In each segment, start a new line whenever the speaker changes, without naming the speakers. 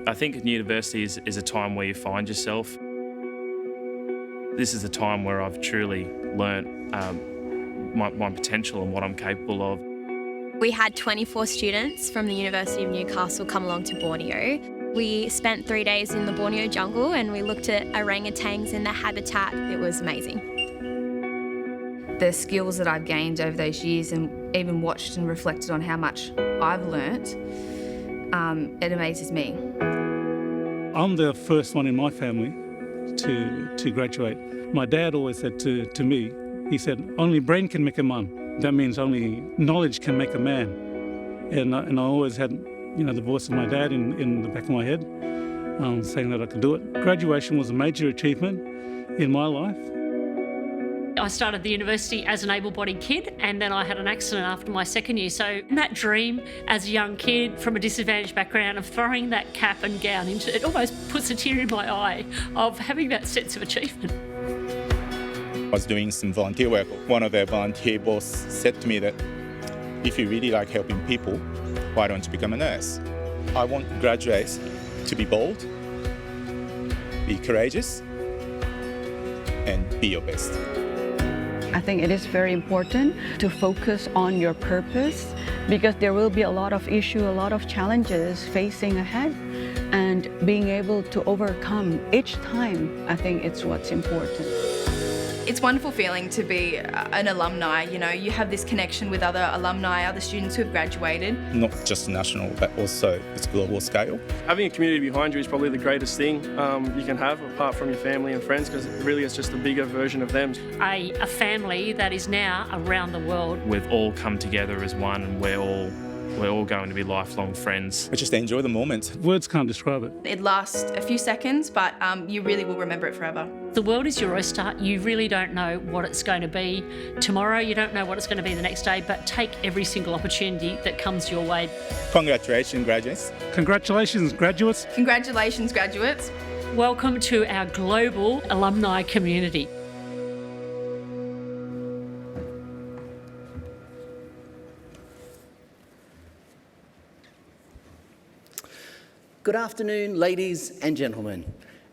I think university is a time where you find yourself. This is a time where I've truly learnt my potential and what I'm capable of.
We had 24 students from the University of Newcastle come along to Borneo. We spent 3 days in the Borneo jungle and we looked at orangutans in their habitat. It was amazing.
The skills that I've gained over those years and even watched and reflected on how much I've learnt, it amazes me.
I'm the first one in my family to graduate. My dad always said to me, he said, only brain can make a man. That means only knowledge can make a man. And I always had, the voice of my dad in the back of my head, saying that I could do it. Graduation was a major achievement in my life.
I started the university as an able-bodied kid, and then I had an accident after my second year. So that dream as a young kid from a disadvantaged background of throwing that cap and gown into it almost puts a tear in my eye of having that sense of achievement.
I was doing some volunteer work. One of the volunteer boss said to me that if you really like helping people, why don't you become a nurse? I want graduates to be bold, be courageous, and be your best.
I think it is very important to focus on your purpose because there will be a lot of issues, a lot of challenges facing ahead, and being able to overcome each time, I think it's what's important.
It's a wonderful feeling to be an alumni. You have this connection with other alumni, other students who have graduated.
Not just national, but also it's global scale.
Having a community behind you is probably the greatest thing you can have, apart from your family and friends, because it really is just a bigger version of them.
A family that is now around the world.
We've all come together as one, and we're all going to be lifelong friends.
But just enjoy the moment.
Words can't describe it.
It lasts a few seconds, but you really will remember it forever.
The world is your oyster. You really don't know what it's going to be tomorrow. You don't know what it's going to be the next day, but take every single opportunity that comes your way.
Congratulations, graduates.
Congratulations, graduates.
Congratulations, graduates.
Welcome to our global alumni community.
Good afternoon, ladies and gentlemen,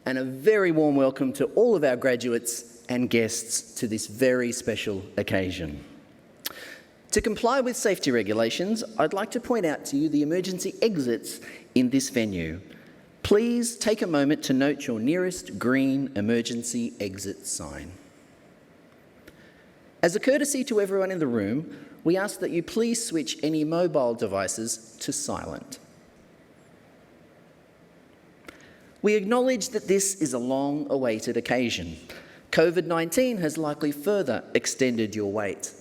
and a very warm welcome to all of our graduates and guests to this very special occasion. To comply with safety regulations, I'd like to point out to you the emergency exits in this venue. Please take a moment to note your nearest green emergency exit sign. As a courtesy to everyone in the room, we ask that you please switch any mobile devices to silent. We acknowledge that this is a long-awaited occasion. COVID-19 has likely further extended your wait.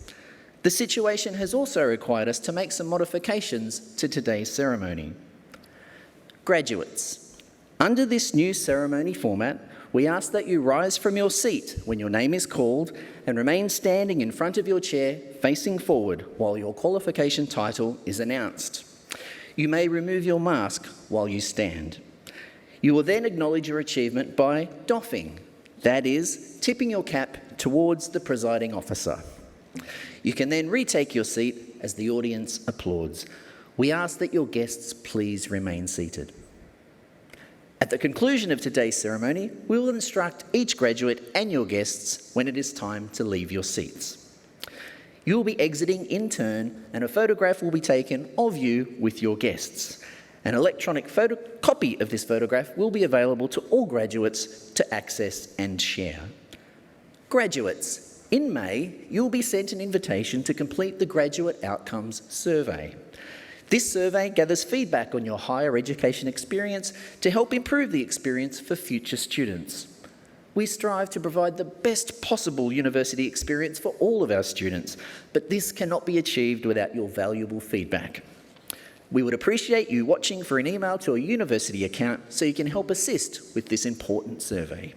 The situation has also required us to make some modifications to today's ceremony. Graduates, under this new ceremony format, we ask that you rise from your seat when your name is called and remain standing in front of your chair facing forward while your qualification title is announced. You may remove your mask while you stand. You will then acknowledge your achievement by doffing, that is, tipping your cap towards the presiding officer. You can then retake your seat as the audience applauds. We ask that your guests please remain seated. At the conclusion of today's ceremony, we will instruct each graduate and your guests when it is time to leave your seats. You will be exiting in turn, and a photograph will be taken of you with your guests. An electronic photocopy of this photograph will be available to all graduates to access and share. Graduates, in May, you'll be sent an invitation to complete the Graduate Outcomes Survey. This survey gathers feedback on your higher education experience to help improve the experience for future students. We strive to provide the best possible university experience for all of our students, but this cannot be achieved without your valuable feedback. We would appreciate you watching for an email to a university account so you can help assist with this important survey.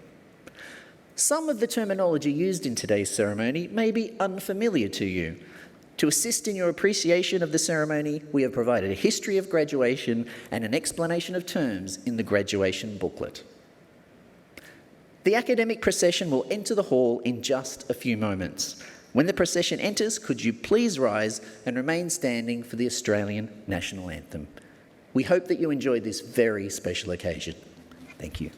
Some of the terminology used in today's ceremony may be unfamiliar to you. To assist in your appreciation of the ceremony, we have provided a history of graduation and an explanation of terms in the graduation booklet. The academic procession will enter the hall in just a few moments. When the procession enters, could you please rise and remain standing for the Australian National Anthem? We hope that you enjoyed this very special occasion. Thank you.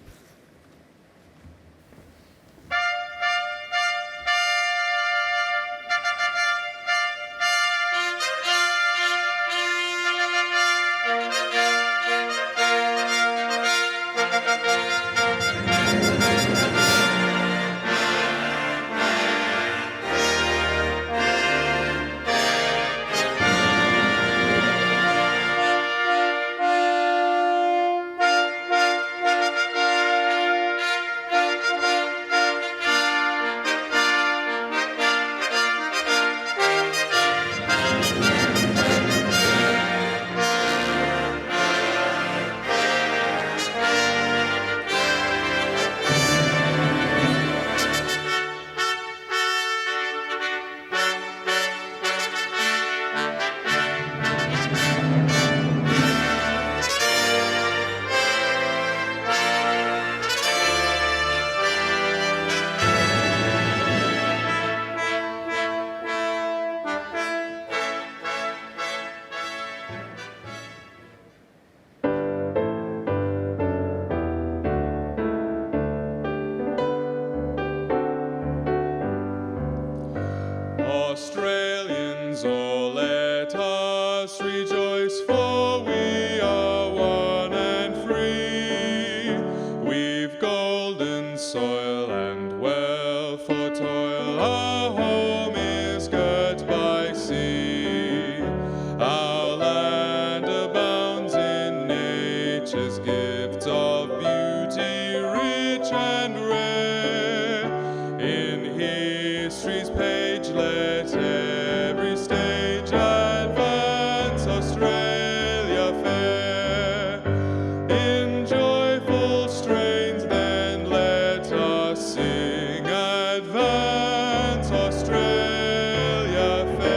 Australians, oh, let us rejoice, for we are one and free. We've golden soil and wealth for toil. Our home is girt by sea. Our land abounds in nature's gifts of beauty, rich and rare. In history's page, let every stage advance Australia fair. In joyful strains then let us sing, advance Australia fair.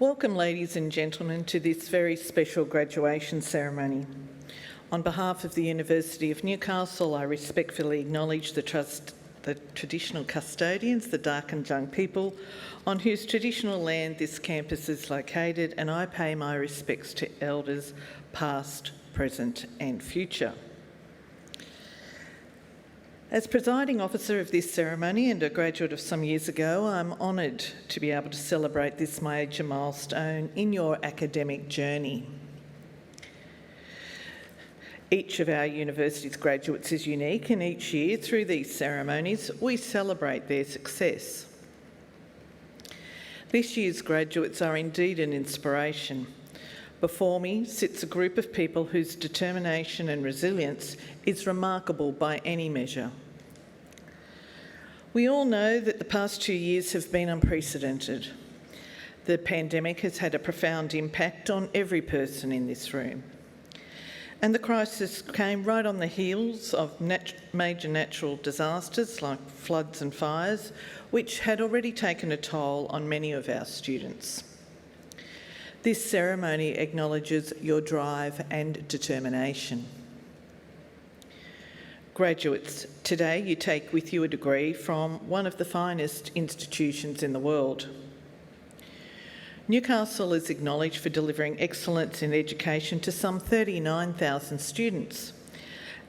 Welcome, ladies and gentlemen, to this very special graduation ceremony. On behalf of the University of Newcastle, I respectfully acknowledge the traditional custodians, the Darkinjung people, on whose traditional land this campus is located, and I pay my respects to elders past, present and future. As presiding officer of this ceremony and a graduate of some years ago, I'm honoured to be able to celebrate this major milestone in your academic journey. Each of our university's graduates is unique, and each year through these ceremonies we celebrate their success. This year's graduates are indeed an inspiration. Before me sits a group of people whose determination and resilience is remarkable by any measure. We all know that the past 2 years have been unprecedented. The pandemic has had a profound impact on every person in this room. And the crisis came right on the heels of major natural disasters like floods and fires, which had already taken a toll on many of our students. This ceremony acknowledges your drive and determination. Graduates, today you take with you a degree from one of the finest institutions in the world. Newcastle is acknowledged for delivering excellence in education to some 39,000 students.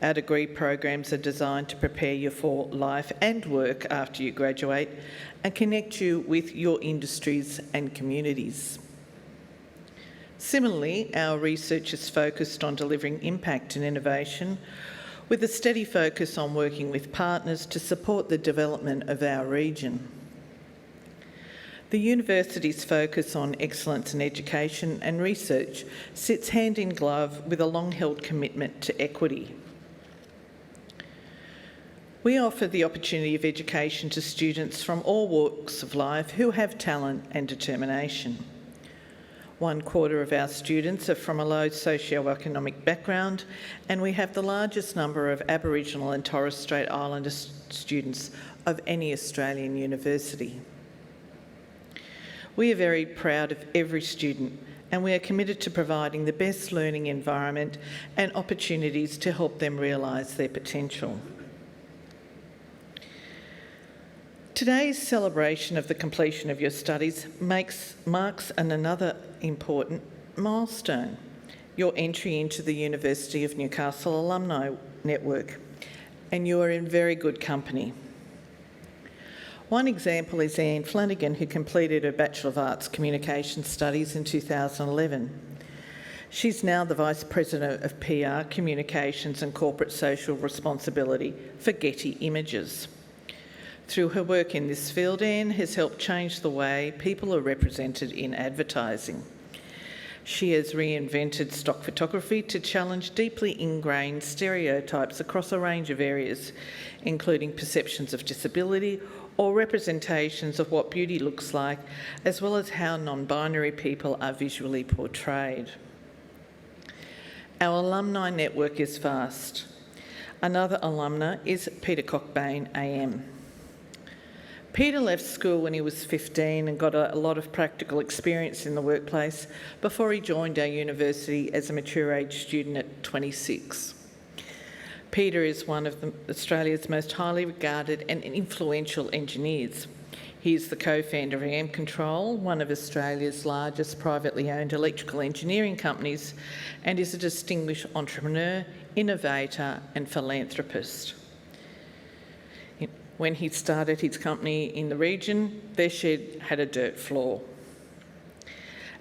Our degree programs are designed to prepare you for life and work after you graduate and connect you with your industries and communities. Similarly, our research is focused on delivering impact and innovation, with a steady focus on working with partners to support the development of our region. The university's focus on excellence in education and research sits hand in glove with a long-held commitment to equity. We offer the opportunity of education to students from all walks of life who have talent and determination. 1/4 of our students are from a low socio-economic background, and we have the largest number of Aboriginal and Torres Strait Islander students of any Australian university. We are very proud of every student, and we are committed to providing the best learning environment and opportunities to help them realise their potential. Today's celebration of the completion of your studies marks another important milestone, your entry into the University of Newcastle Alumni Network, and you are in very good company. One example is Anne Flanagan, who completed her Bachelor of Arts Communication Studies in 2011. She's now the Vice President of PR, Communications and Corporate Social Responsibility for Getty Images. Through her work in this field, Anne has helped change the way people are represented in advertising. She has reinvented stock photography to challenge deeply ingrained stereotypes across a range of areas, including perceptions of disability or representations of what beauty looks like, as well as how non-binary people are visually portrayed. Our alumni network is vast. Another alumna is Peter Cockbain AM. Peter left school when he was 15 and got a lot of practical experience in the workplace before he joined our university as a mature age student at 26. Peter is one of Australia's most highly regarded and influential engineers. He is the co-founder of AM Control, one of Australia's largest privately owned electrical engineering companies, and is a distinguished entrepreneur, innovator and philanthropist. When he started his company in the region, their shed had a dirt floor.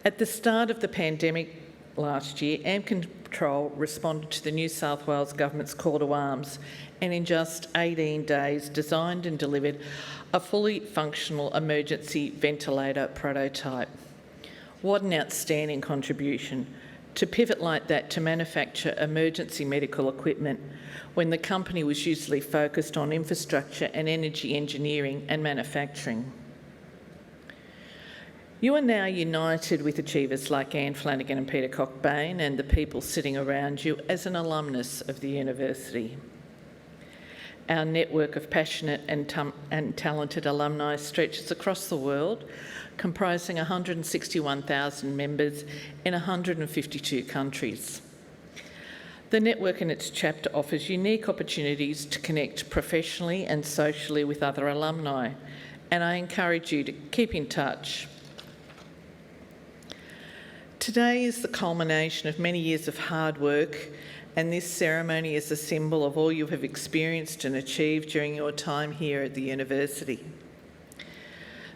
At the start of the pandemic last year, AM Control responded to the New South Wales Government's call to arms and in just 18 days designed and delivered a fully functional emergency ventilator prototype. What an outstanding contribution to pivot like that to manufacture emergency medical equipment when the company was usually focused on infrastructure and energy engineering and manufacturing. You are now united with achievers like Anne Flanagan and Peter Cockbain and the people sitting around you as an alumnus of the university. Our network of passionate and talented alumni stretches across the world, comprising 161,000 members in 152 countries. The network and its chapter offers unique opportunities to connect professionally and socially with other alumni, and I encourage you to keep in touch. Today is the culmination of many years of hard work, and this ceremony is a symbol of all you have experienced and achieved during your time here at the university.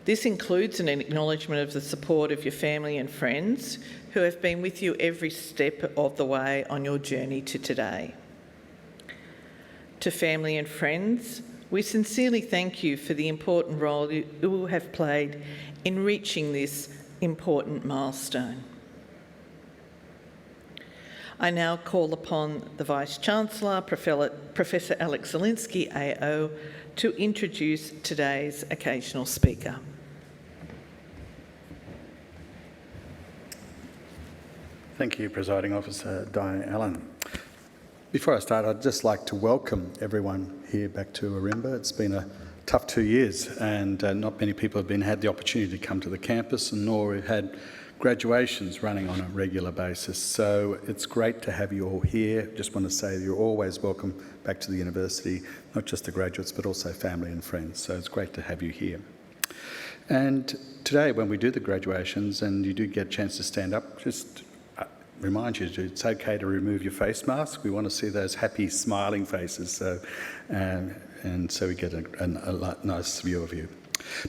This includes an acknowledgement of the support of your family and friends who have been with you every step of the way on your journey to today. To family and friends, we sincerely thank you for the important role you have played in reaching this important milestone. I now call upon the Vice-Chancellor, Professor Alex Zielinski, AO, to introduce today's occasional speaker.
Thank you, Presiding Officer Diane Allen. Before I start, I'd just like to welcome everyone here back to Ourimbah. It's been a tough 2 years and not many people have had the opportunity to come to the campus, and nor we've had graduations running on a regular basis. So it's great to have you all here. Just want to say you're always welcome back to the university, not just the graduates, but also family and friends. So it's great to have you here. And today, when we do the graduations and you do get a chance to stand up, just remind you it's okay to remove your face mask. We want to see those happy, smiling faces. So, and so we get a nice view of you.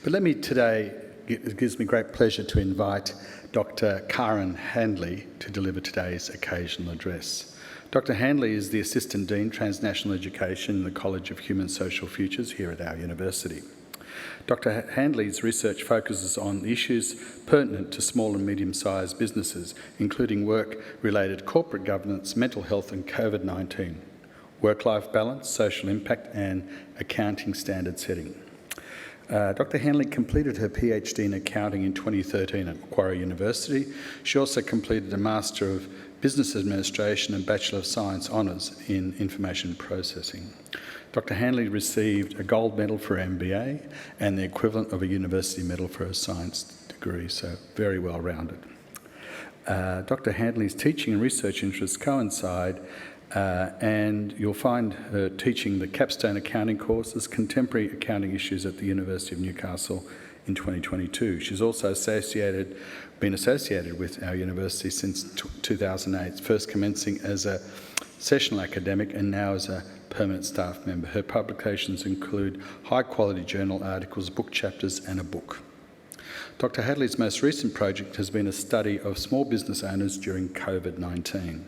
But it gives me great pleasure to invite Dr. Karen Handley to deliver today's occasional address. Dr. Handley is the Assistant Dean, Transnational Education in the College of Human Social Futures here at our university. Dr. Handley's research focuses on issues pertinent to small and medium-sized businesses, including work-related corporate governance, mental health and COVID-19, work-life balance, social impact and accounting standard setting. Dr. Hanley completed her PhD in accounting in 2013 at Macquarie University. She also completed a Master of Business Administration and Bachelor of Science Honours in Information Processing. Dr. Hanley received a gold medal for her MBA and the equivalent of a university medal for her science degree, so very well rounded. Dr. Hanley's teaching and research interests coincide, and you'll find her teaching the capstone accounting courses, contemporary accounting issues at the University of Newcastle in 2022. She's also been associated with our university since 2008, first commencing as a sessional academic and now as a permanent staff member. Her publications include high-quality journal articles, book chapters and a book. Dr. Hadley's most recent project has been a study of small business owners during COVID-19.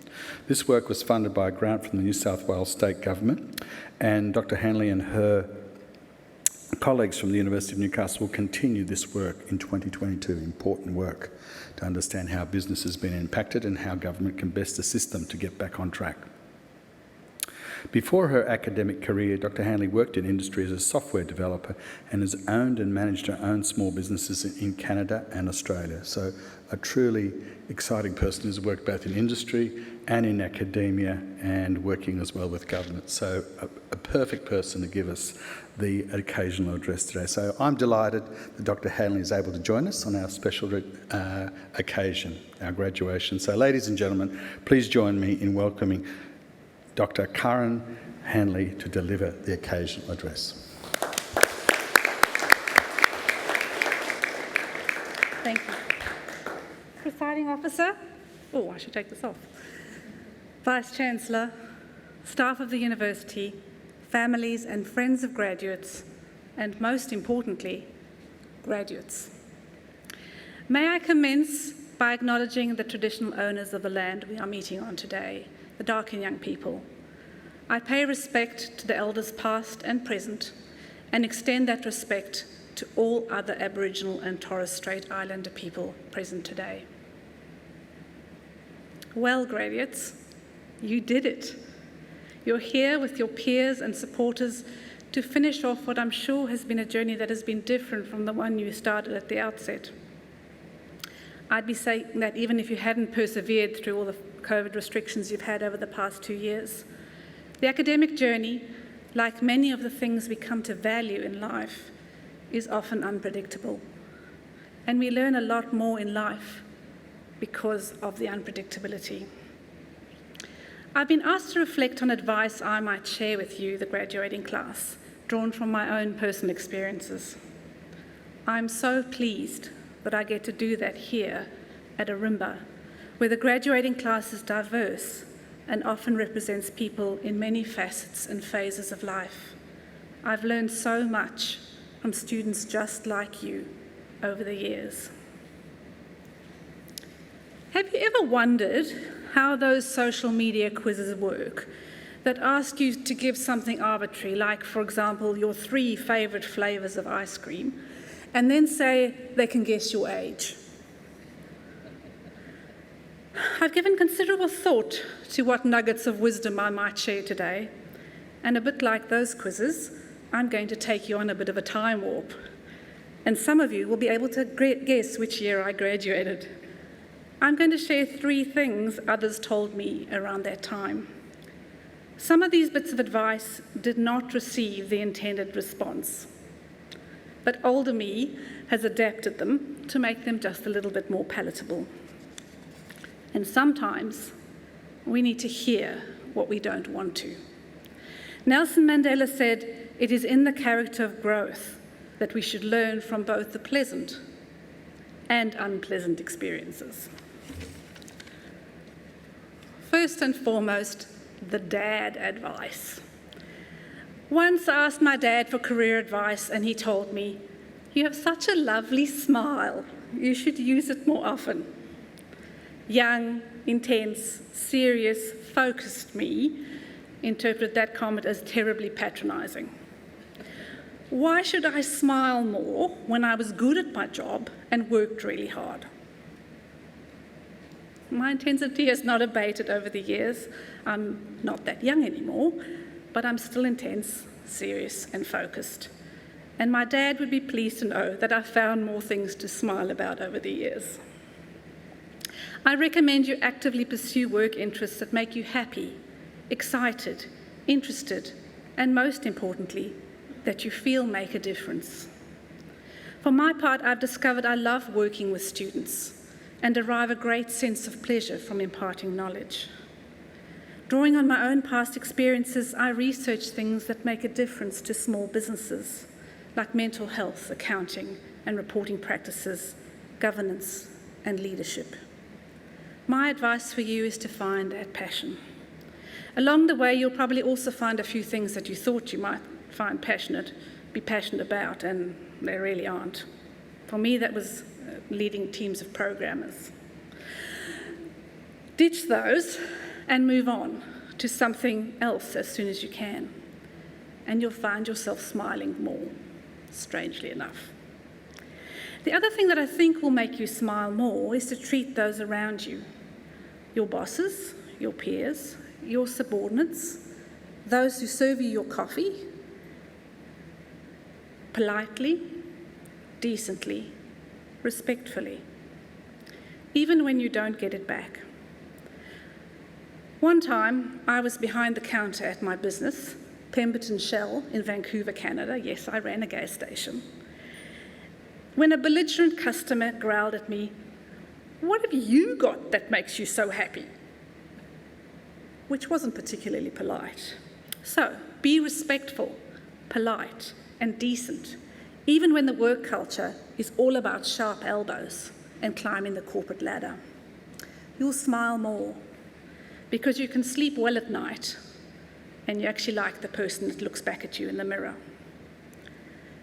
This work was funded by a grant from the New South Wales State Government, and Dr. Hanley and her colleagues from the University of Newcastle will continue this work in 2022, important work to understand how business has been impacted and how government can best assist them to get back on track. Before her academic career, Dr. Hanley worked in industry as a software developer and has owned and managed her own small businesses in Canada and Australia. So a truly exciting person who's worked both in industry and in academia and working as well with government. So a perfect person to give us the occasional address today. So I'm delighted that Dr. Hanley is able to join us on our special occasion, our graduation. So ladies and gentlemen, please join me in welcoming Dr. Karen Hanley to deliver the occasional address.
Thank you. Presiding Officer, I should take this off. Vice-Chancellor, staff of the University, families and friends of graduates, and most importantly, graduates. May I commence by acknowledging the traditional owners of the land we are meeting on today, the Darkin young people. I pay respect to the elders past and present and extend that respect to all other Aboriginal and Torres Strait Islander people present today. Well, graduates, you did it. You're here with your peers and supporters to finish off what I'm sure has been a journey that has been different from the one you started at the outset. I'd be saying that even if you hadn't persevered through all the COVID restrictions you've had over the past 2 years. The academic journey, like many of the things we come to value in life, is often unpredictable. And we learn a lot more in life because of the unpredictability. I've been asked to reflect on advice I might share with you, the graduating class, drawn from my own personal experiences. I'm so pleased that I get to do that here at Ourimbah, where the graduating class is diverse and often represents people in many facets and phases of life. I've learned so much from students just like you over the years. Have you ever wondered how those social media quizzes work that ask you to give something arbitrary, like, for example, your 3 favourite flavours of ice cream, and then say they can guess your age? I've given considerable thought to what nuggets of wisdom I might share today, and a bit like those quizzes, I'm going to take you on a bit of a time warp, and some of you will be able to guess which year I graduated. I'm going to share 3 things others told me around that time. Some of these bits of advice did not receive the intended response, but older me has adapted them to make them just a little bit more palatable. And sometimes we need to hear what we don't want to. Nelson Mandela said, "It is in the character of growth that we should learn from both the pleasant and unpleasant experiences." First and foremost, the dad advice. Once I asked my dad for career advice and he told me, "You have such a lovely smile. You should use it more often." Young, intense, serious, focused me interpreted that comment as terribly patronising. Why should I smile more when I was good at my job and worked really hard? My intensity has not abated over the years. I'm not that young anymore, but I'm still intense, serious and focused. And my dad would be pleased to know that I found more things to smile about over the years. I recommend you actively pursue work interests that make you happy, excited, interested, and most importantly, that you feel make a difference. For my part, I've discovered I love working with students and derive a great sense of pleasure from imparting knowledge. Drawing on my own past experiences, I research things that make a difference to small businesses, like mental health, accounting and reporting practices, governance and leadership. My advice for you is to find that passion. Along the way, you'll probably also find a few things that you thought you might find be passionate about, and they really aren't. For me, that was leading teams of programmers. Ditch those and move on to something else as soon as you can, and you'll find yourself smiling more, strangely enough. The other thing that I think will make you smile more is to treat those around you, your bosses, your peers, your subordinates, those who serve you your coffee, politely, decently, respectfully, even when you don't get it back. One time, I was behind the counter at my business, Pemberton Shell in Vancouver, Canada. Yes, I ran a gas station. When a belligerent customer growled at me, "What have you got that makes you so happy?" Which wasn't particularly polite. So, be respectful, polite, and decent, even when the work culture is all about sharp elbows and climbing the corporate ladder. You'll smile more because you can sleep well at night and you actually like the person that looks back at you in the mirror.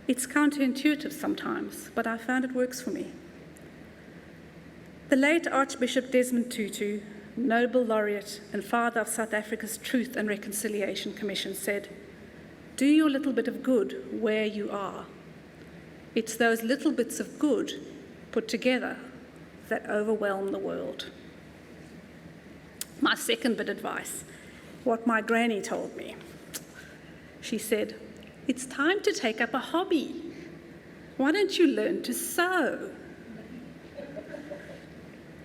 It's counterintuitive sometimes, but I found it works for me. The late Archbishop Desmond Tutu, Nobel laureate and father of South Africa's Truth and Reconciliation Commission, said, "Do your little bit of good where you are. It's those little bits of good put together that overwhelm the world." My second bit of advice, what my granny told me. She said, "It's time to take up a hobby. Why don't you learn to sew?"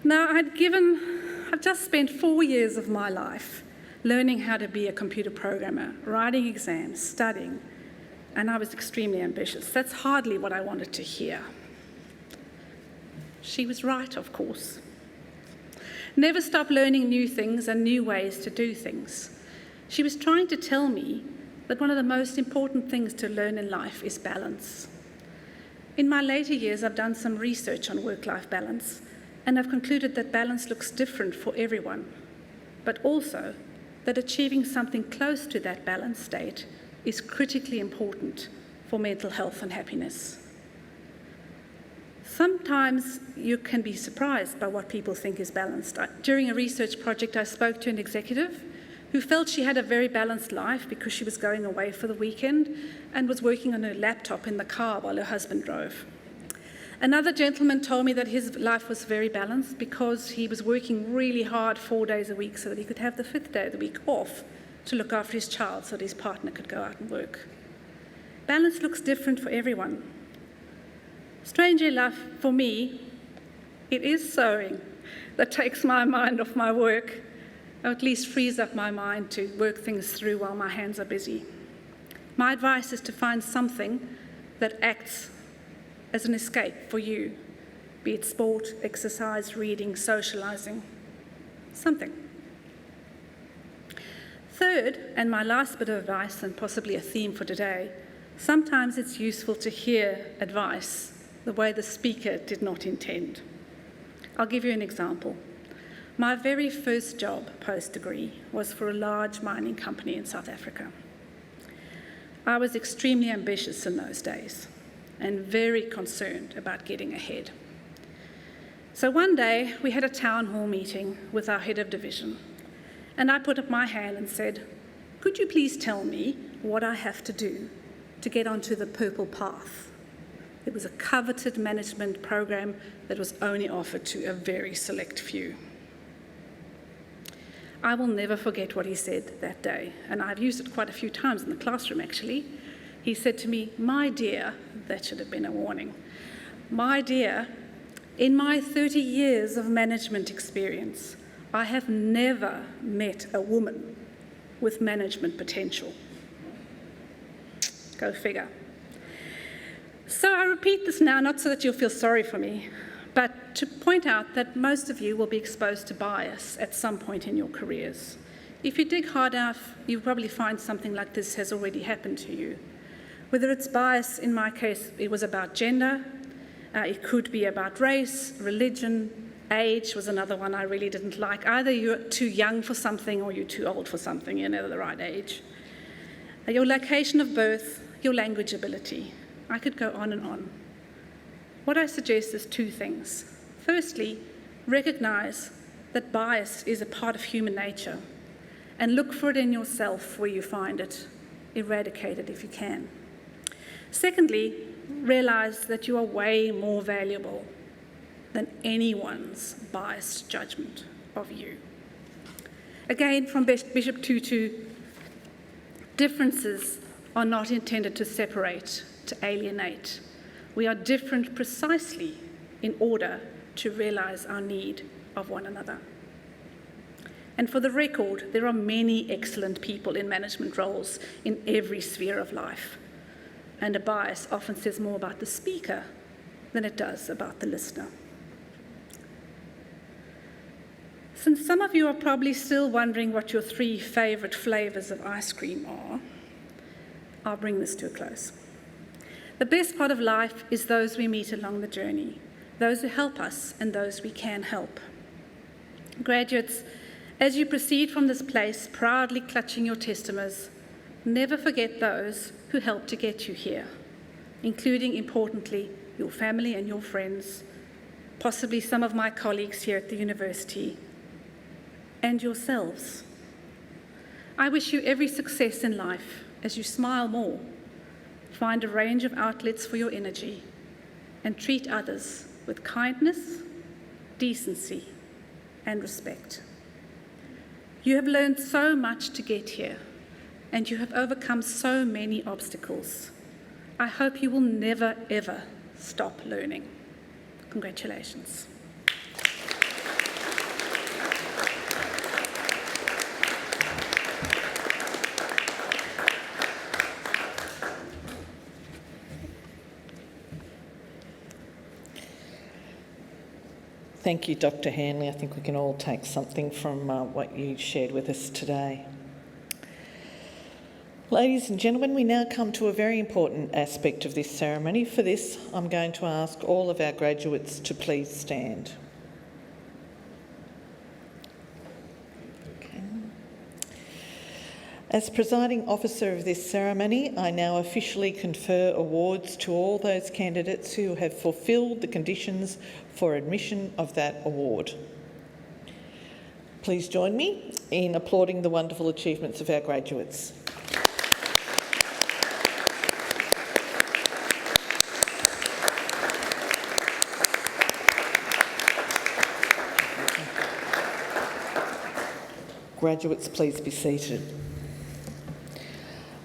Now, I've just spent 4 years of my life learning how to be a computer programmer, writing exams, studying, and I was extremely ambitious. That's hardly what I wanted to hear. She was right, of course. Never stop learning new things and new ways to do things. She was trying to tell me that one of the most important things to learn in life is balance. In my later years, I've done some research on work-life balance, and I've concluded that balance looks different for everyone, but also that achieving something close to that balanced state is critically important for mental health and happiness. Sometimes you can be surprised by what people think is balanced. During a research project, I spoke to an executive who felt she had a very balanced life because she was going away for the weekend and was working on her laptop in the car while her husband drove. Another gentleman told me that his life was very balanced because he was working really hard 4 days a week so that he could have the 5th day of the week off to look after his child so that his partner could go out and work. Balance looks different for everyone. Strangely enough, for me, it is sewing that takes my mind off my work, or at least frees up my mind to work things through while my hands are busy. My advice is to find something that acts as an escape for you, be it sport, exercise, reading, socialising, something. Third, and my last bit of advice, and possibly a theme for today, sometimes it's useful to hear advice the way the speaker did not intend. I'll give you an example. My very first job post-degree was for a large mining company in South Africa. I was extremely ambitious in those days and very concerned about getting ahead. So one day we had a town hall meeting with our head of division, and I put up my hand and said, "Could you please tell me what I have to do to get onto the purple path?" It was a coveted management program that was only offered to a very select few. I will never forget what he said that day, and I've used it quite a few times in the classroom actually. He said to me, "My dear," that should have been a warning, "My dear, in my 30 years of management experience, I have never met a woman with management potential." Go figure. So I repeat this now, not so that you'll feel sorry for me, but to point out that most of you will be exposed to bias at some point in your careers. If you dig hard enough, you'll probably find something like this has already happened to you. Whether it's bias, in my case, it was about gender, it could be about race, religion, age was another one I really didn't like. Either you're too young for something or you're too old for something, you're never the right age. Your location of birth, your language ability. I could go on and on. What I suggest is two things. Firstly, recognise that bias is a part of human nature and look for it in yourself where you find it. Eradicate it if you can. Secondly, realise that you are way more valuable than anyone's biased judgment of you. Again, from Bishop Tutu, differences are not intended to separate, to alienate. We are different precisely in order to realise our need of one another. And for the record, there are many excellent people in management roles in every sphere of life. And a bias often says more about the speaker than it does about the listener. Since some of you are probably still wondering what your 3 favourite flavours of ice cream are, I'll bring this to a close. The best part of life is those we meet along the journey, those who help us and those we can help. Graduates, as you proceed from this place, proudly clutching your testamers, never forget those who helped to get you here, including, importantly, your family and your friends, possibly some of my colleagues here at the university, and yourselves. I wish you every success in life as you smile more, find a range of outlets for your energy, and treat others with kindness, decency, and respect. You have learned so much to get here, and you have overcome so many obstacles. I hope you will never, ever stop learning. Congratulations.
Thank you, Dr. Hanley. I think we can all take something from what you shared with us today. Ladies and gentlemen, we now come to a very important aspect of this ceremony. For this, I'm going to ask all of our graduates to please stand. Okay. As presiding officer of this ceremony, I now officially confer awards to all those candidates who have fulfilled the conditions for admission of that award. Please join me in applauding the wonderful achievements of our graduates. Graduates, please be seated.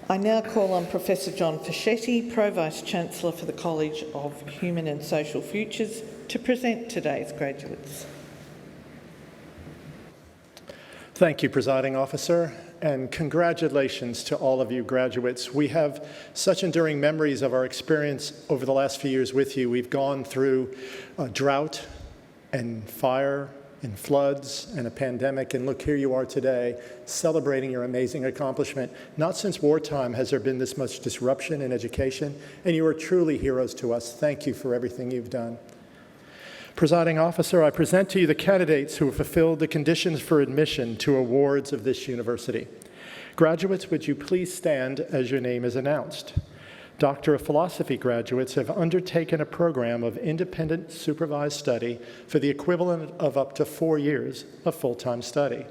I now call on Professor John Fischetti, Pro-Vice-Chancellor for the College of Human and Social Futures, to present today's graduates.
Thank you, Presiding Officer, and congratulations to all of you graduates. We have such enduring memories of our experience over the last few years with you. We've gone through a drought and fire and floods and a pandemic, and look, here you are today celebrating your amazing accomplishment. Not since wartime has there been this much disruption in education, and you are truly heroes to us. Thank you for everything you've done. Presiding Officer, I present to you the candidates who have fulfilled the conditions for admission to awards of this university. Graduates, would you please stand as your name is announced? Doctor of Philosophy graduates have undertaken a program of independent supervised study for the equivalent of up to 4 years of full-time study.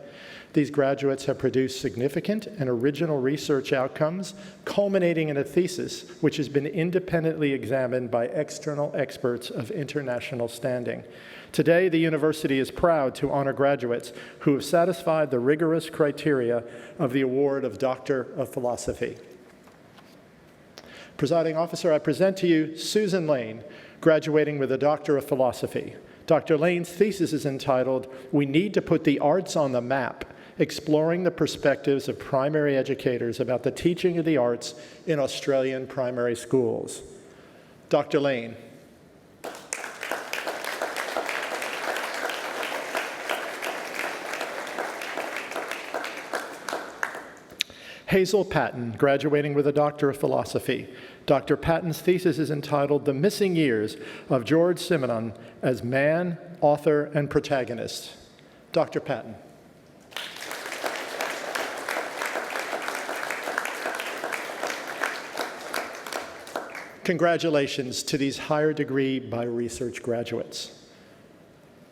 These graduates have produced significant and original research outcomes, culminating in a thesis which has been independently examined by external experts of international standing. Today, the university is proud to honor graduates who have satisfied the rigorous criteria of the award of Doctor of Philosophy. Presiding Officer, I present to you Susan Lane, graduating with a Doctor of Philosophy. Dr. Lane's thesis is entitled, "We Need to Put the Arts on the Map, Exploring the Perspectives of Primary Educators About the Teaching of the Arts in Australian Primary Schools." Dr. Lane. Hazel Patton, graduating with a Doctor of Philosophy. Dr. Patton's thesis is entitled "The Missing Years of George Simenon as Man, Author, and Protagonist." Dr. Patton. Congratulations to these higher degree by research graduates.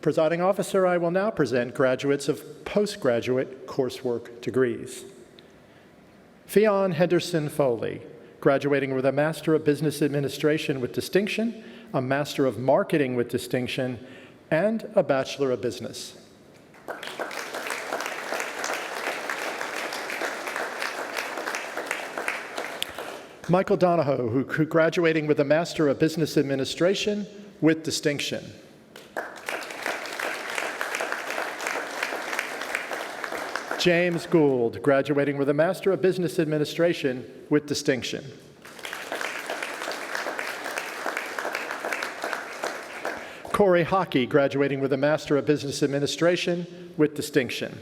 Presiding Officer, I will now present graduates of postgraduate coursework degrees. Fionn Henderson Foley, graduating with a Master of Business Administration with distinction, a Master of Marketing with distinction, and a Bachelor of Business. Michael Donahoe, who graduating with a Master of Business Administration with distinction. James Gould, graduating with a Master of Business Administration with distinction. Corey Hockey, graduating with a Master of Business Administration with distinction.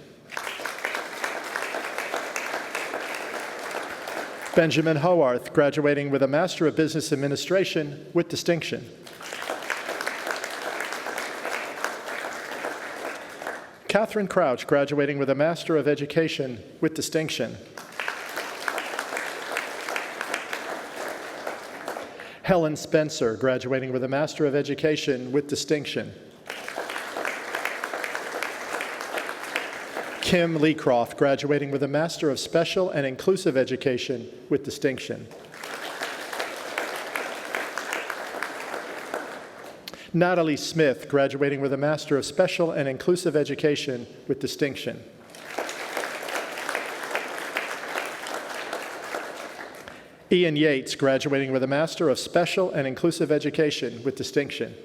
Benjamin Howarth, graduating with a Master of Business Administration with distinction. Catherine Crouch, graduating with a Master of Education with distinction. Helen Spencer, graduating with a Master of Education with distinction. Kim Leecroft, graduating with a Master of Special and Inclusive Education with distinction. Natalie Smith, graduating with a Master of Special and Inclusive Education with distinction. Ian Yates, graduating with a Master of Special and Inclusive Education with distinction.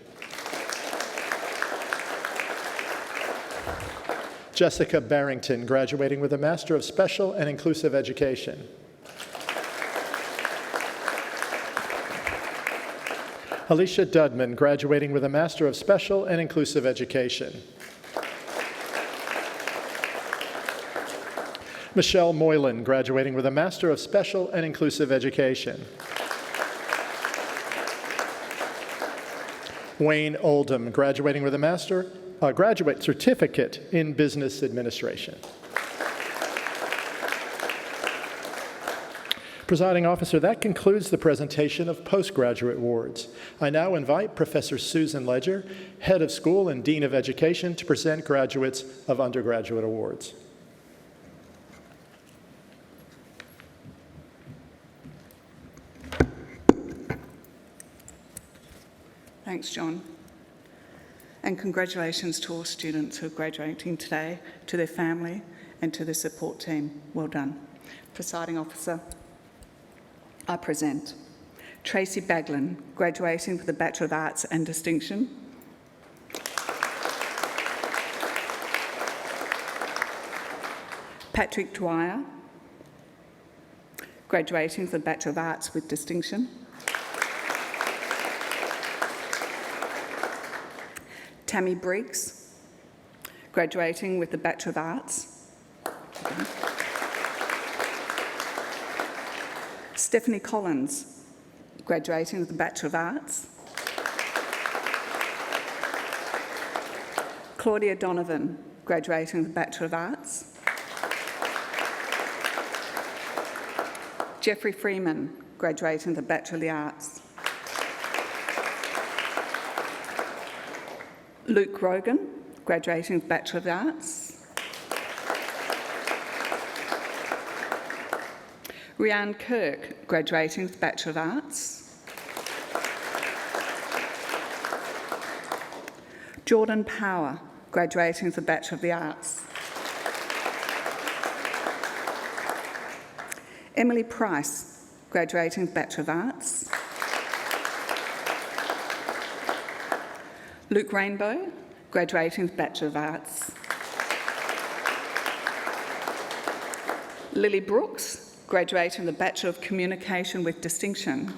Jessica Barrington, graduating with a Master of Special and Inclusive Education. Alicia Dudman, graduating with a Master of Special and Inclusive Education. Michelle Moylan, graduating with a Master of Special and Inclusive Education. Wayne Oldham, graduating with a Graduate Certificate in Business Administration. Presiding Officer, that concludes the presentation of postgraduate awards. I now invite Professor Susan Ledger, Head of School and Dean of Education, to present graduates of undergraduate awards.
Thanks, John. And congratulations to all students who are graduating today, to their family and to the support team. Well done. Presiding Officer, I present Tracy Baglin, graduating with a Bachelor of Arts and distinction. Patrick Dwyer, graduating with a Bachelor of Arts with distinction. Tammy Briggs, graduating with the Bachelor of Arts. Stephanie Collins, graduating with the Bachelor of Arts. Claudia Donovan, graduating with the Bachelor of Arts. Jeffrey Freeman, graduating with the Bachelor of the Arts. Luke Rogan, graduating with Bachelor of the Arts. Rianne Kirk, graduating with Bachelor of Arts. Jordan Power, graduating with the Bachelor of the Arts. Emily Price, graduating with Bachelor of Arts. Luke Rainbow, graduating with Bachelor of Arts. Lily Brooks, graduating with the Bachelor of Communication with Distinction.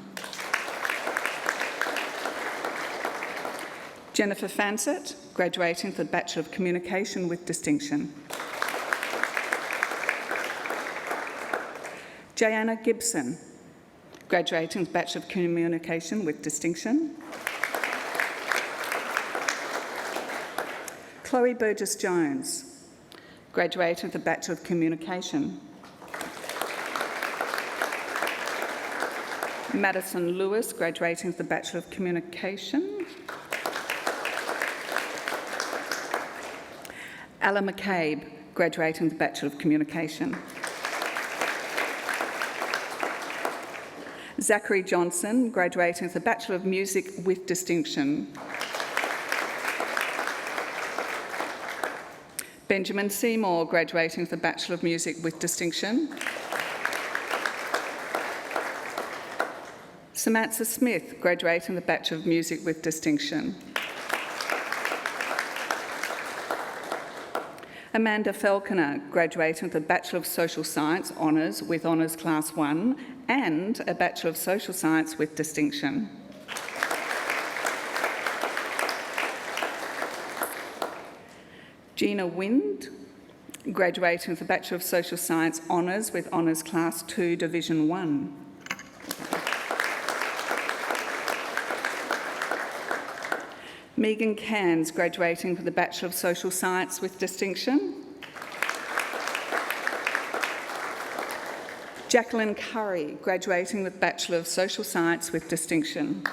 Jennifer Fansett, graduating with the Bachelor of Communication with Distinction. Jayanna Gibson, graduating with Bachelor of Communication with Distinction. Chloe Burgess-Jones, graduating with the Bachelor of Communication. Madison Lewis, graduating with the Bachelor of Communication. Ella McCabe, graduating with the Bachelor of Communication. Zachary Johnson, graduating with the Bachelor of Music with Distinction. Benjamin Seymour, graduating with the Bachelor of Music with Distinction. Samantha Smith, graduating with the Bachelor of Music with Distinction. Amanda Falconer, graduating with the Bachelor of Social Science Honours with Honours Class 1 and a Bachelor of Social Science with Distinction. Gina Wind, graduating with the Bachelor of Social Science Honours with Honours Class 2 Division 1. Megan Cairns, graduating with the Bachelor of Social Science with Distinction. Jacqueline Curry, graduating with Bachelor of Social Science with Distinction.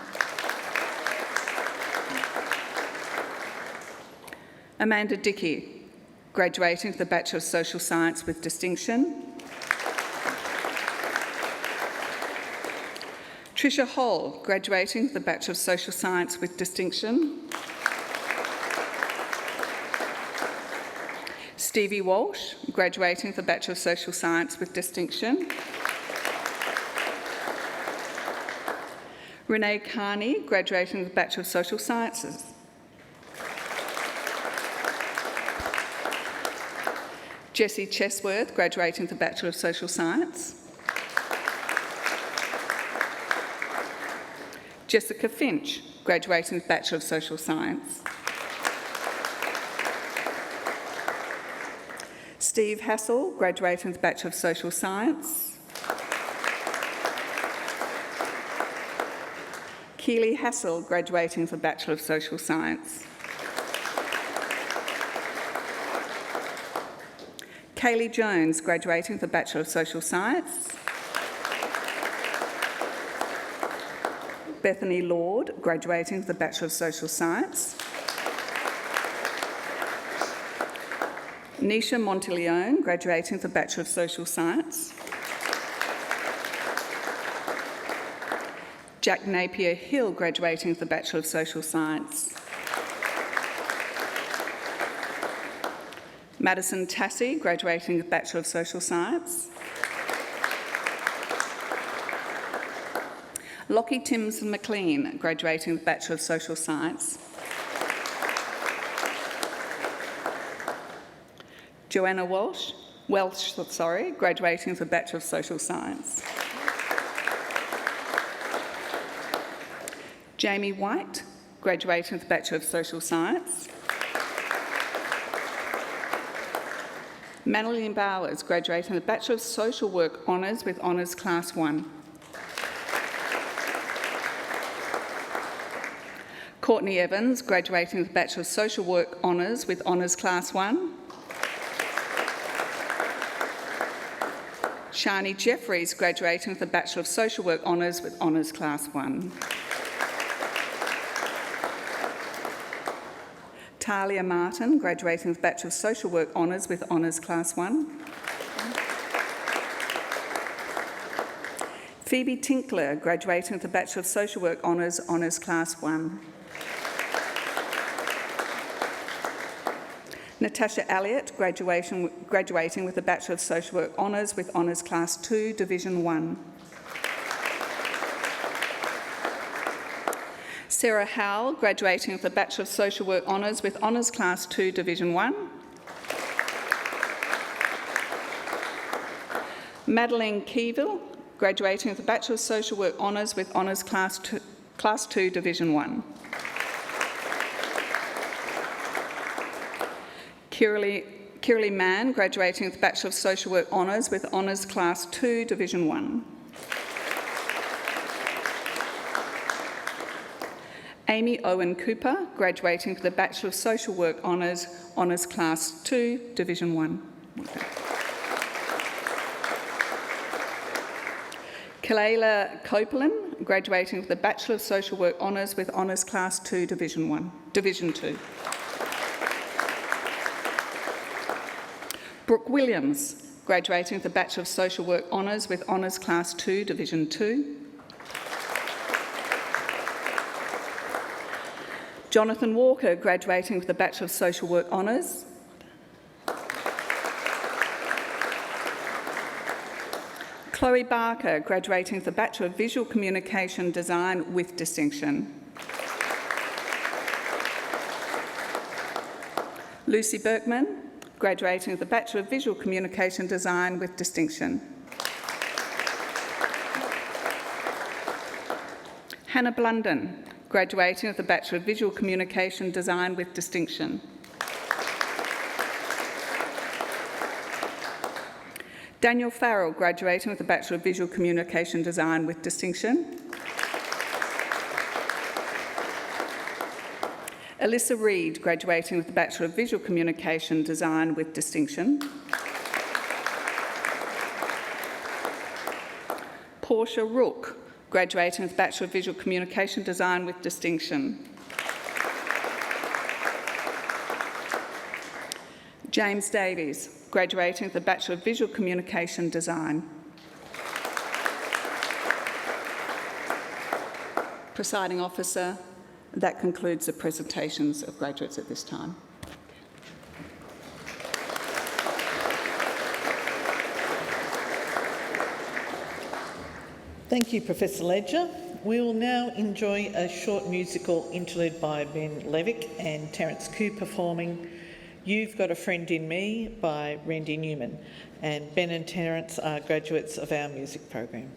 Amanda Dickey, graduating with the Bachelor of Social Science with Distinction. Tricia Hall, graduating with the Bachelor of Social Science with Distinction. Stevie Walsh, graduating with the Bachelor of Social Science with Distinction. Renee Carney, graduating with the Bachelor of Social Sciences. Jessie Chesworth, graduating with the Bachelor of Social Science. Jessica Finch, graduating with Bachelor of Social Science. Steve Hassel, graduating with Bachelor of Social Science. Keely Hassel, graduating with Bachelor of Social Science. Kaylee Jones, graduating with the Bachelor of Social Science. Bethany Lord, graduating with the Bachelor of Social Science. Nisha Monteleone, graduating with the Bachelor of Social Science. Jack Napier Hill, graduating with the Bachelor of Social Science. Madison Tassie, graduating with Bachelor of Social Science. Lockie Timms McLean, graduating with Bachelor of Social Science. Joanna Welsh, graduating with a Bachelor of Social Science. Jamie White, graduating with a Bachelor of Social Science. Madeline Bowers, graduating with a Bachelor of Social Work Honours with Honours Class 1. Courtney Evans, graduating with a Bachelor of Social Work Honours with Honours Class 1. Shani Jeffries, graduating with a Bachelor of Social Work Honours with Honours Class 1. Talia Martin, graduating with Bachelor of Social Work Honours with Honours Class 1. Phoebe Tinkler, graduating with a Bachelor of Social Work Honours, Honours Class 1. Natasha Elliott, graduating with a Bachelor of Social Work Honours with Honours Class 2, Division 1. Sarah Howell, graduating with the Bachelor of Social Work Honours with Honours Class 2, Division 1. Madeline Keeville, graduating with the Bachelor of Social Work Honours with Honours Class 2, Division 1. Kiralee Mann, graduating with the Bachelor of Social Work Honours with Honours Class 2, Division 1. Amy Owen Cooper, graduating with the Bachelor of Social Work Honours, Honours Class 2, Division 1. Kalela Copeland, graduating with the Bachelor of Social Work Honours with Honours Class 2, Division 2. Brooke Williams, graduating with the Bachelor of Social Work Honours with Honours Class 2, Division 2. Jonathan Walker, graduating with the Bachelor of Social Work Honours. Chloe Barker, graduating with the Bachelor of Visual Communication Design with distinction. Lucy Berkman, graduating with the Bachelor of Visual Communication Design with distinction. Hannah Blunden, graduating with the Bachelor of Visual Communication Design with distinction. Daniel Farrell, graduating with the Bachelor of Visual Communication Design with distinction. Alyssa Reid, graduating with the Bachelor of Visual Communication Design with distinction. Portia Rook, graduating with Bachelor of Visual Communication Design with distinction. James Davies, graduating with the Bachelor of Visual Communication Design. Presiding Officer, that concludes the presentations of graduates at this time.
Thank you, Professor Ledger. We will now enjoy a short musical interlude by Ben Levick and Terence Koo performing You've Got a Friend in Me by Randy Newman. And Ben and Terence are graduates of our music program.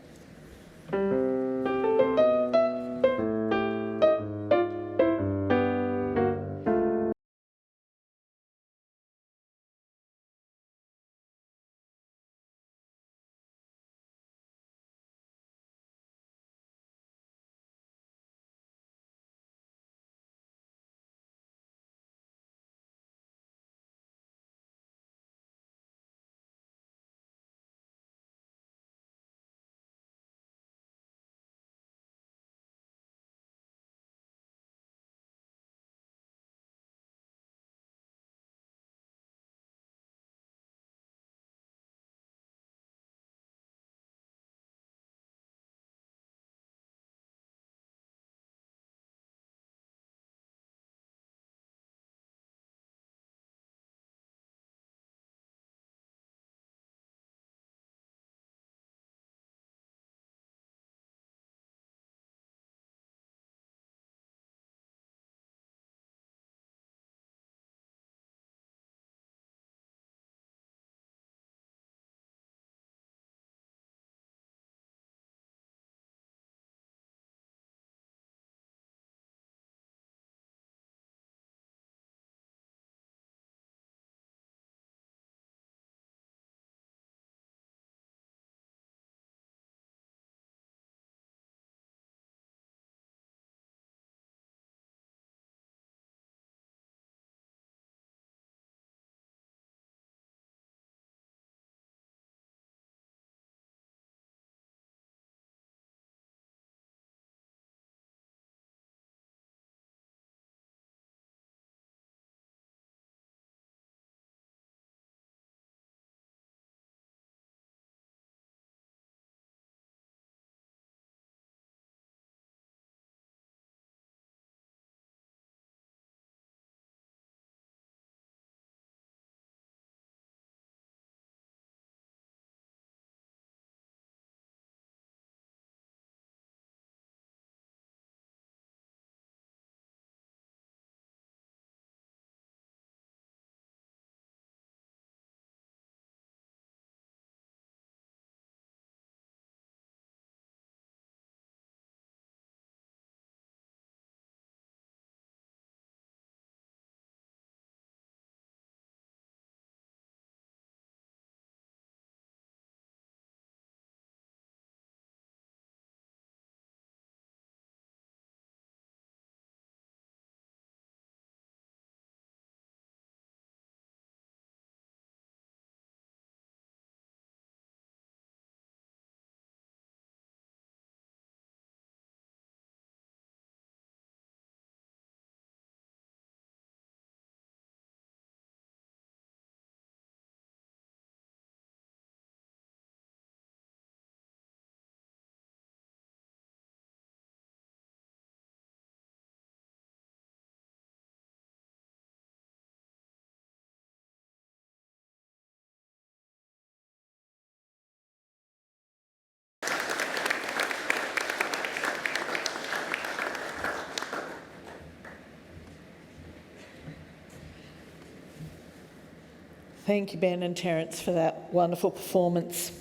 Thank you, Ben and Terence, for that wonderful performance.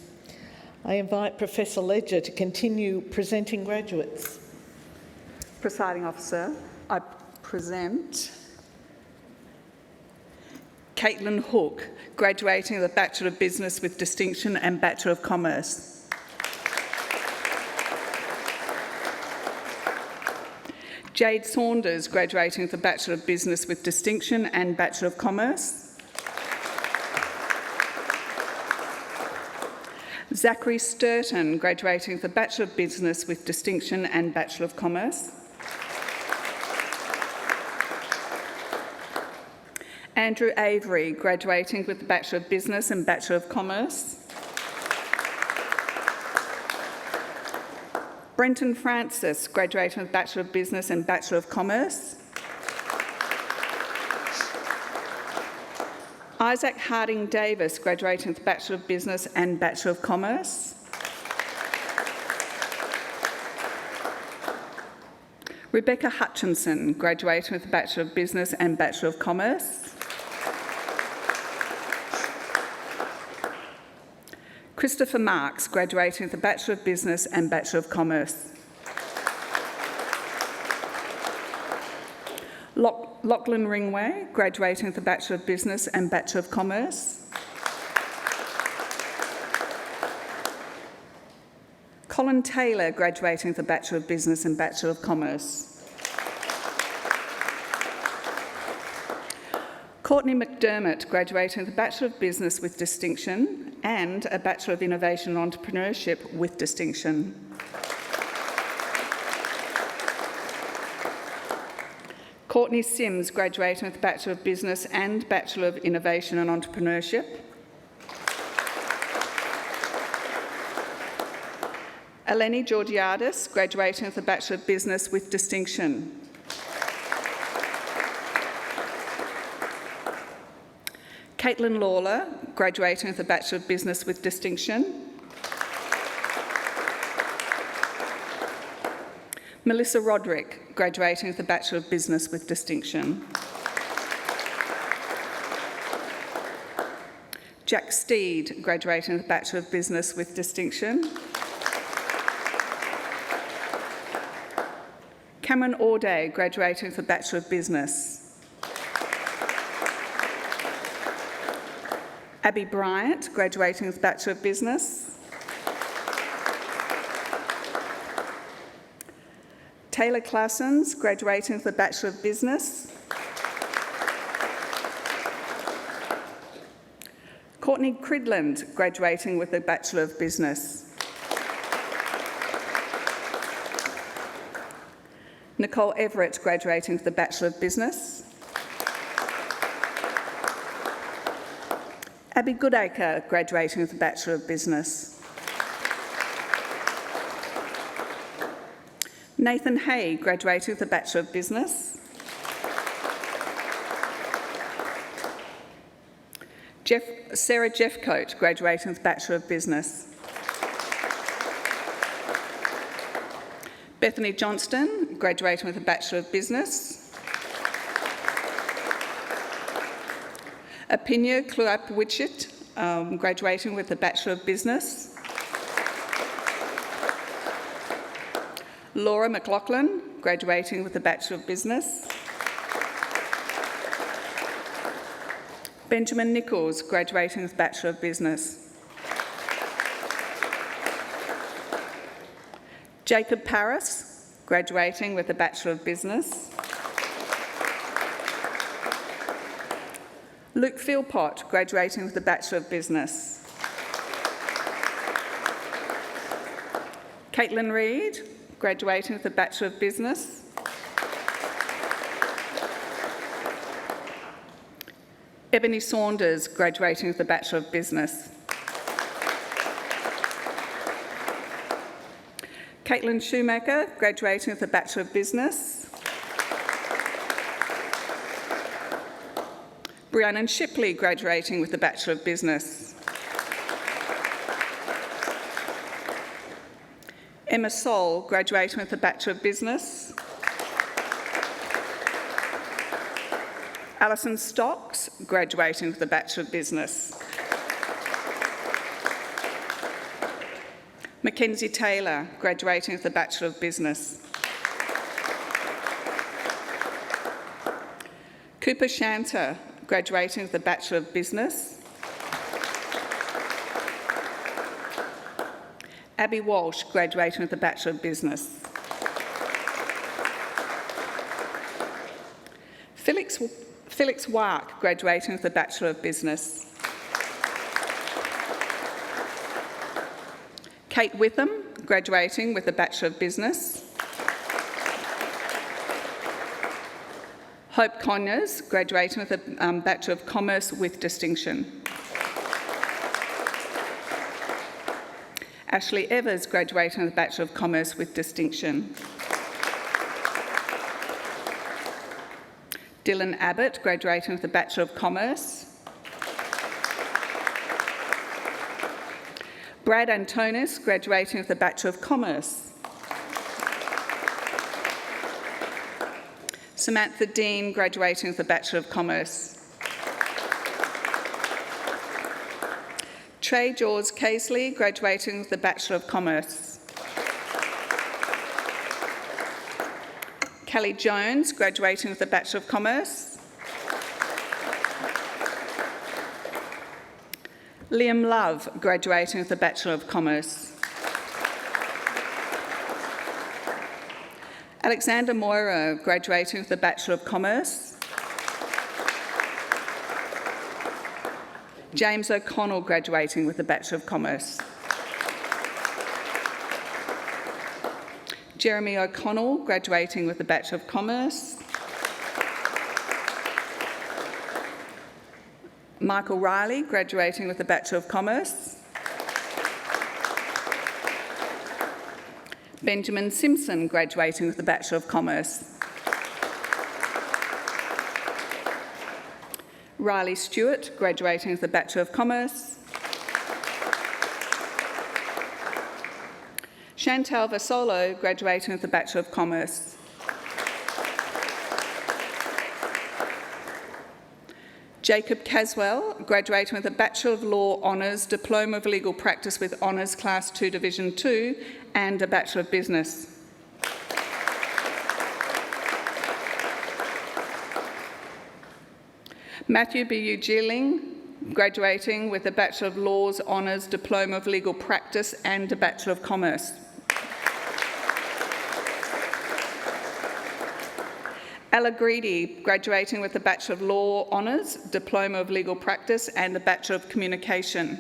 I invite Professor Ledger to continue presenting graduates.
Presiding Officer, I present Caitlin Hook, graduating with a Bachelor of Business with Distinction and Bachelor of Commerce. Jade Saunders, graduating with a Bachelor of Business with Distinction and Bachelor of Commerce. Zachary Sturton, graduating with a Bachelor of Business with Distinction and Bachelor of Commerce. Andrew Avery, graduating with a Bachelor of Business and Bachelor of Commerce. Brenton Francis, graduating with Bachelor of Business and Bachelor of Commerce. Isaac Harding Davis, graduating with Bachelor of Business and Bachelor of Commerce. Rebecca Hutchinson, graduating with a Bachelor of Business and Bachelor of Commerce. Christopher Marks, graduating with a Bachelor of Business and Bachelor of Commerce. Lachlan Ringway, graduating with a Bachelor of Business and Bachelor of Commerce. Colin Taylor, graduating with a Bachelor of Business and Bachelor of Commerce. Courtney McDermott, graduating with a Bachelor of Business with Distinction and a Bachelor of Innovation and Entrepreneurship with Distinction. Courtney Sims, graduating with a Bachelor of Business and Bachelor of Innovation and Entrepreneurship. Eleni Georgiadis, graduating with a Bachelor of Business with Distinction. Caitlin Lawler, graduating with a Bachelor of Business with Distinction. Melissa Roderick, graduating with a Bachelor of Business with Distinction. Jack Steed, graduating with a Bachelor of Business with Distinction. Cameron Auday, graduating with a Bachelor of Business. Abby Bryant, graduating with a Bachelor of Business. Taylor Classens, graduating with a Bachelor of Business. Courtney Cridland, graduating with a Bachelor of Business. Nicole Everett, graduating with a Bachelor of Business. Abby Goodacre, graduating with a Bachelor of Business. Nathan Hay, graduating with a Bachelor of Business. Sarah Jeffcoat, graduating with a Bachelor of Business. Bethany Johnston, graduating with a Bachelor of Business. Apinya Kluapwichit, graduating with a Bachelor of Business. Laura McLaughlin, graduating with a Bachelor of Business. Benjamin Nichols, graduating with a Bachelor of Business. Jacob Paris, graduating with a Bachelor of Business. Luke Philpott, graduating with a Bachelor of Business. Caitlin Reid, graduating with a Bachelor of Business. Ebony Saunders, graduating with a Bachelor of Business. Caitlin Shoemaker, graduating with a Bachelor of Business. Brianna Shipley, graduating with a Bachelor of Business. Emma Sol, graduating with a Bachelor of Business. Alison Stocks, graduating with a Bachelor of Business. Mackenzie Taylor, graduating with a Bachelor of Business. Cooper Shanter, graduating with a Bachelor of Business. Abby Walsh, graduating with a Bachelor of Business. Felix Wark, graduating with a Bachelor of Business. Kate Witham, graduating with a Bachelor of Business. Hope Conyers, graduating with a Bachelor of Commerce with distinction. Ashley Evers, graduating with a Bachelor of Commerce with distinction. Dylan Abbott, graduating with a Bachelor of Commerce. Brad Antonis, graduating with a Bachelor of Commerce. Samantha Dean, graduating with a Bachelor of Commerce. Trey Jaws Casely, graduating with a Bachelor of Commerce. Kelly Jones, graduating with a Bachelor of Commerce. Liam Love, graduating with a Bachelor of Commerce. Alexander Moira, graduating with a Bachelor of Commerce. James O'Connell, graduating with a Bachelor of Commerce. Jeremy O'Connell, graduating with a Bachelor of Commerce. Michael Riley, graduating with a Bachelor of Commerce. Benjamin Simpson, graduating with a Bachelor of Commerce. Riley Stewart, graduating with a Bachelor of Commerce. Chantal Vasolo, graduating with a Bachelor of Commerce. Jacob Caswell, graduating with a Bachelor of Law Honours, Diploma of Legal Practice with Honours Class 2 Division 2 and a Bachelor of Business. Matthew B. Geeling, graduating with a Bachelor of Laws Honours, Diploma of Legal Practice and a Bachelor of Commerce. Ella Greedy, graduating with a Bachelor of Law Honours, Diploma of Legal Practice and a Bachelor of Communication.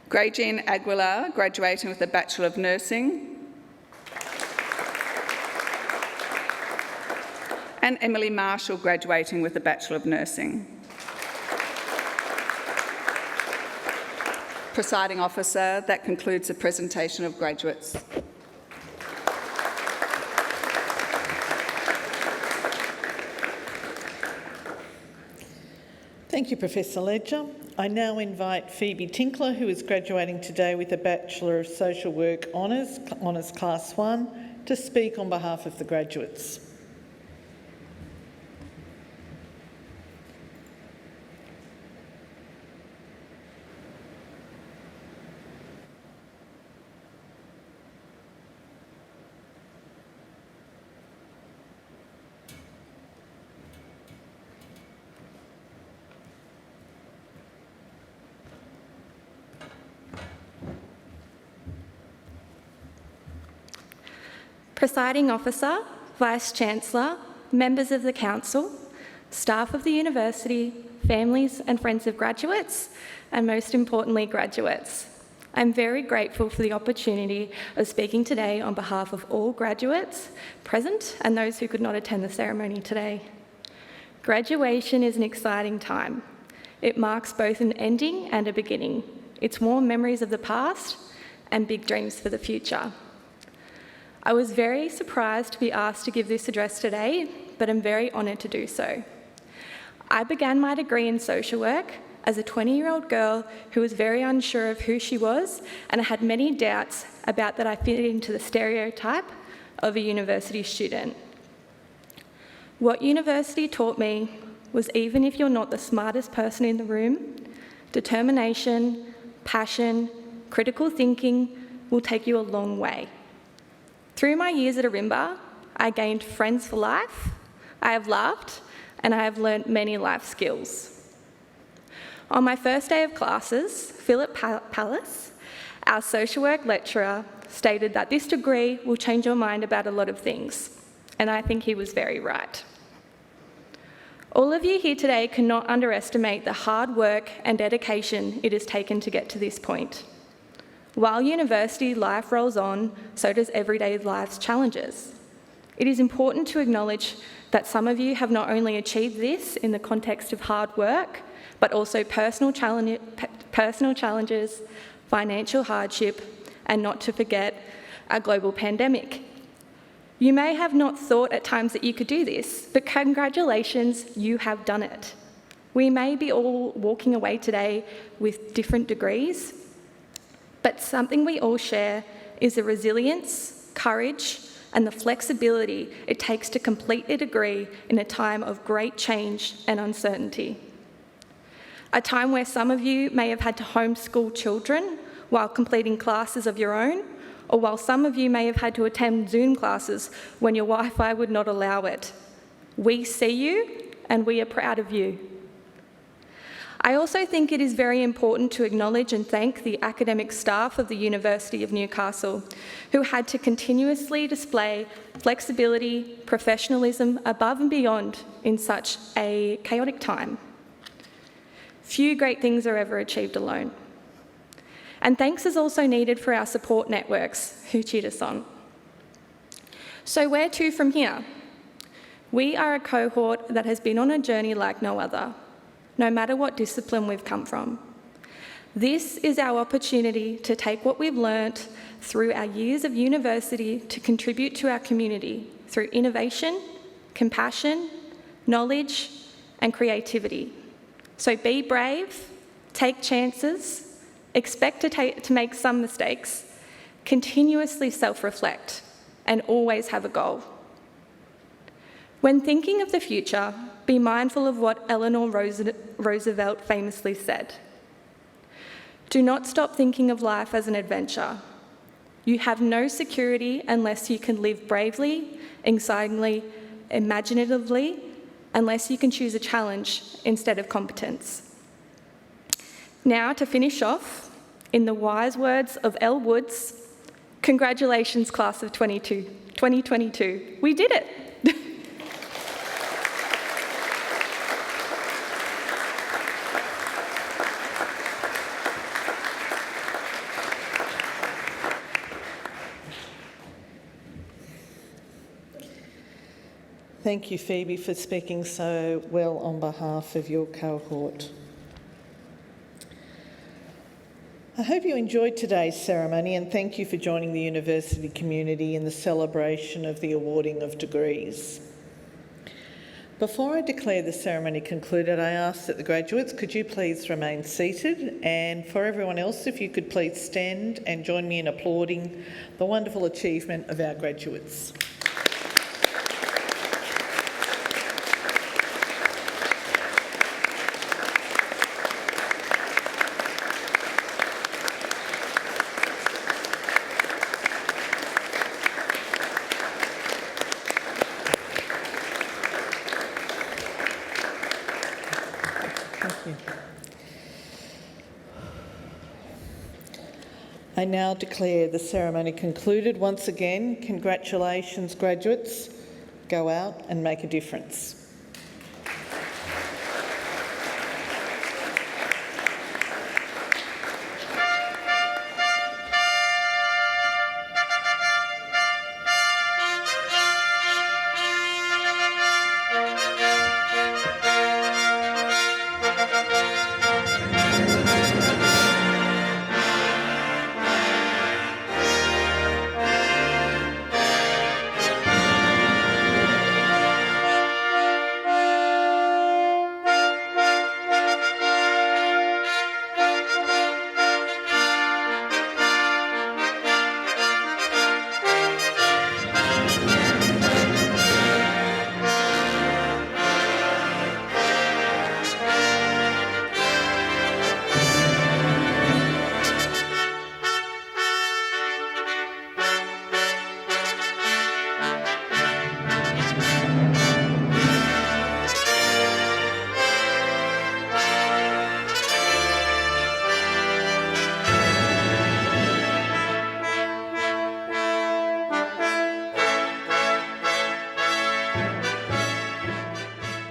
Grey-Jean Aguilar, graduating with a Bachelor of Nursing. And Emily Marshall, graduating with a Bachelor of Nursing. Presiding Officer, that concludes the presentation of graduates.
Thank you, Professor Ledger. I now invite Phoebe Tinkler, who is graduating today with a Bachelor of Social Work Honours, Honours Class 1, to speak on behalf of the graduates.
Presiding Officer, Vice-Chancellor, members of the Council, staff of the University, families and friends of graduates, and most importantly, graduates. I'm very grateful for the opportunity of speaking today on behalf of all graduates present and those who could not attend the ceremony today. Graduation is an exciting time. It marks both an ending and a beginning. It's warm memories of the past and big dreams for the future. I was very surprised to be asked to give this address today, but I'm very honoured to do so. I began my degree in social work as a 20-year-old girl who was very unsure of who she was and had many doubts about that I fit into the stereotype of a university student. What university taught me was even if you're not the smartest person in the room, determination, passion, critical thinking will take you a long way. Through my years at Ourimbah, I gained friends for life, I have laughed, and I have learnt many life skills. On my first day of classes, Philip Pallas, our social work lecturer, stated that this degree will change your mind about a lot of things, and I think he was very right. All of you here today cannot underestimate the hard work and dedication it has taken to get to this point. While university life rolls on, so does everyday life's challenges. It is important to acknowledge that some of you have not only achieved this in the context of hard work, but also personal challenges, financial hardship, and not to forget, a global pandemic. You may have not thought at times that you could do this, but congratulations, you have done it. We may be all walking away today with different degrees, but something we all share is the resilience, courage, and the flexibility it takes to complete a degree in a time of great change and uncertainty. A time where some of you may have had to homeschool children while completing classes of your own, or while some of you may have had to attend Zoom classes when your Wi-Fi would not allow it. We see you, and we are proud of you. I also think it is very important to acknowledge and thank the academic staff of the University of Newcastle, who had to continuously display flexibility, professionalism above and beyond in such a chaotic time. Few great things are ever achieved alone. And thanks is also needed for our support networks who cheered us on. So where to from here? We are a cohort that has been on a journey like no other, no matter what discipline we've come from. This is our opportunity to take what we've learnt through our years of university to contribute to our community through innovation, compassion, knowledge, and creativity. So be brave, take chances, expect to make some mistakes, continuously self-reflect, and always have a goal. When thinking of the future, be mindful of what Eleanor Roosevelt famously said. Do not stop thinking of life as an adventure. You have no security unless you can live bravely, excitingly, imaginatively, unless you can choose a challenge instead of competence. Now, to finish off, in the wise words of Elle Woods, congratulations, class of 2022. We did it.
Thank you, Phoebe, for speaking so well on behalf of your cohort. I hope you enjoyed today's ceremony, and thank you for joining the university community in the celebration of the awarding of degrees. Before I declare the ceremony concluded, I ask that the graduates, could you please remain seated, and for everyone else, if you could please stand and join me in applauding the wonderful achievement of our graduates. I now declare the ceremony concluded. Once again, congratulations, graduates. Go out and make a difference.